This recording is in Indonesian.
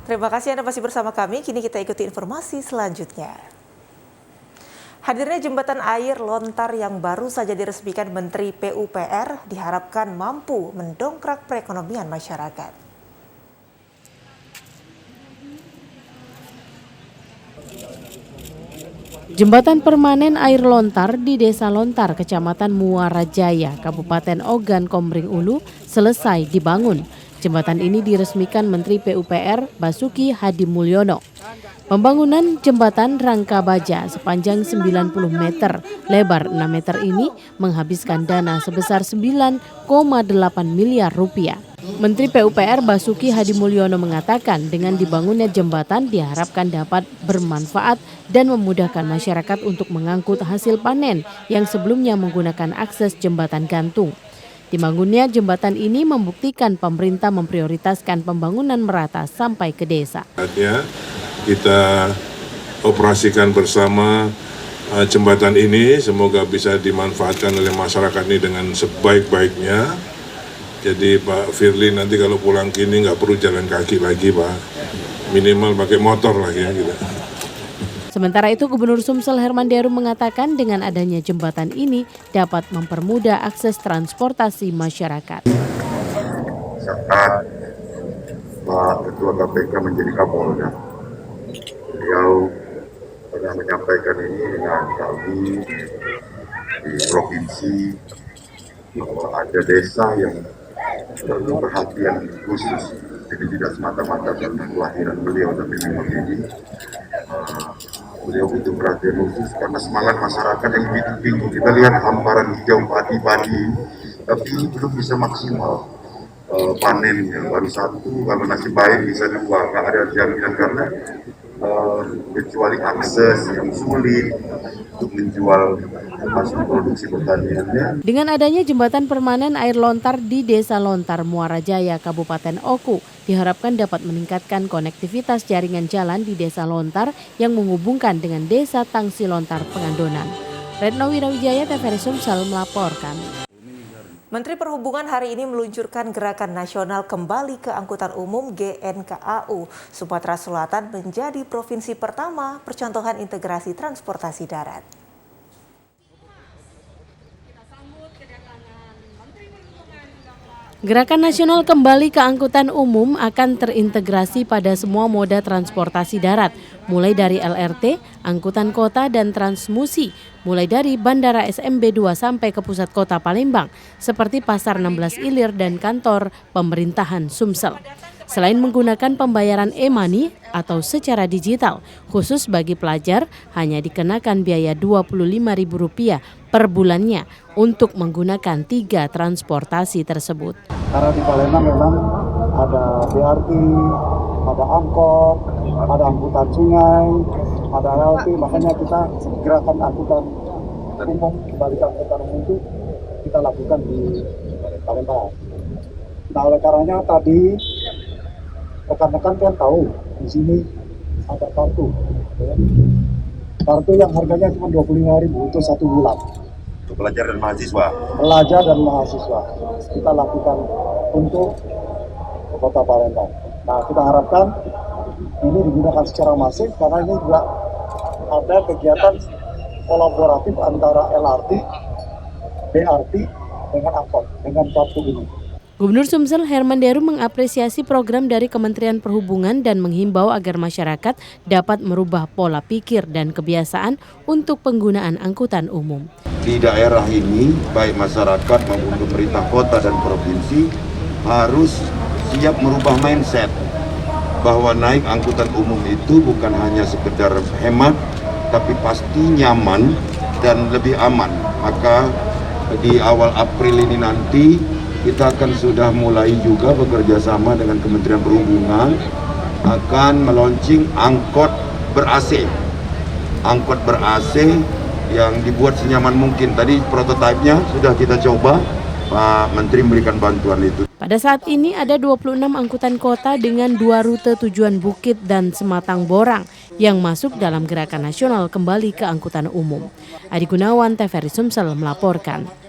Terima kasih Anda masih bersama kami. Kini kita ikuti informasi selanjutnya. Hadirnya jembatan air lontar yang baru saja diresmikan Menteri PUPR diharapkan mampu mendongkrak perekonomian masyarakat. Jembatan permanen air lontar di Desa Lontar, Kecamatan Muara Jaya, Kabupaten Ogan Komering Ulu selesai dibangun. Jembatan ini diresmikan Menteri PUPR Basuki Hadimulyono. Pembangunan jembatan rangka baja sepanjang 90 meter, lebar 6 meter ini menghabiskan dana sebesar 9,8 miliar rupiah. Menteri PUPR Basuki Hadimulyono mengatakan dengan dibangunnya jembatan diharapkan dapat bermanfaat dan memudahkan masyarakat untuk mengangkut hasil panen yang sebelumnya menggunakan akses jembatan gantung. Dibangunnya jembatan ini membuktikan pemerintah memprioritaskan pembangunan merata sampai ke desa. Kita operasikan bersama jembatan ini, semoga bisa dimanfaatkan oleh masyarakat ini dengan sebaik-baiknya. Jadi Pak Firly nanti kalau pulang kini nggak perlu jalan kaki lagi Pak, minimal pakai motor lagi ya gitu. Sementara itu Gubernur Sumsel Herman Deru mengatakan dengan adanya jembatan ini dapat mempermudah akses transportasi masyarakat. Saat Pak Ketua KPK menjadi Kapolda, beliau pernah menyampaikan ini dengan kami di provinsi bahwa ada desa yang perlu perhatian khusus. Jadi tidak semata-mata karena kelahiran beliau, tapi memang ini beliau butuh perhatian khusus karena semangat masyarakat yang begitu tinggi. Kita lihat hamparan hijau padi-padi, tapi ini belum bisa maksimal panennya. Baru satu, kalau nasib baik bisa dua, nggak ada jaminan karena kecuali akses yang sulit untuk menjual hasil produksi pertaniannya. Dengan adanya jembatan permanen air lontar di Desa Lontar, Muara Jaya, Kabupaten Oku, diharapkan dapat meningkatkan konektivitas jaringan jalan di Desa Lontar yang menghubungkan dengan Desa Tangsi Lontar, Pengandonan. Retno Wirawijaya, TVRI Sumsel melaporkan. Menteri Perhubungan hari ini meluncurkan Gerakan Nasional Kembali ke Angkutan Umum GNKAU. Sumatera Selatan menjadi provinsi pertama percontohan integrasi transportasi darat. Gerakan Nasional Kembali ke Angkutan Umum akan terintegrasi pada semua moda transportasi darat, mulai dari LRT, angkutan kota dan transmusi, mulai dari Bandara SMB 2 sampai ke pusat kota Palembang, seperti Pasar 16 Ilir dan kantor pemerintahan Sumsel. Selain menggunakan pembayaran e-money atau secara digital, khusus bagi pelajar hanya dikenakan biaya Rp25.000 per bulannya untuk menggunakan 3 transportasi tersebut. Karena di Palembang memang ada BRT, ada angkot, ada angkutan sungai, ada LRT, makanya kita gerakan angkutan umum, kembali ke angkutan umum itu kita lakukan di Palembang. Nah, oleh karenanya tadi rekan-rekan kan tahu di sini ada kartu, ya. Kartu yang harganya cuma Rp25.000 untuk 1 bulan. Untuk pelajar dan mahasiswa. Pelajar dan mahasiswa kita lakukan untuk Kota Palembang. Nah, kita harapkan ini digunakan secara masif karena ini juga ada kegiatan kolaboratif antara LRT, BRT dengan angkot dengan kartu ini. Gubernur Sumsel Herman Deru mengapresiasi program dari Kementerian Perhubungan dan menghimbau agar masyarakat dapat merubah pola pikir dan kebiasaan untuk penggunaan angkutan umum. Di daerah ini, baik masyarakat maupun pemerintah kota dan provinsi harus siap merubah mindset bahwa naik angkutan umum itu bukan hanya sekedar hemat, tapi pasti nyaman dan lebih aman. Maka di awal April ini nanti kita akan sudah mulai juga bekerja sama dengan Kementerian Perhubungan akan meluncing angkot ber-AC. Angkot ber-AC yang dibuat senyaman mungkin. Tadi prototipenya sudah kita coba, Pak Menteri memberikan bantuan itu. Pada saat ini ada 26 angkutan kota dengan 2 rute tujuan Bukit dan Sematang Borang yang masuk dalam Gerakan Nasional Kembali ke Angkutan Umum. Adi Gunawan, TVRI Sumsel melaporkan.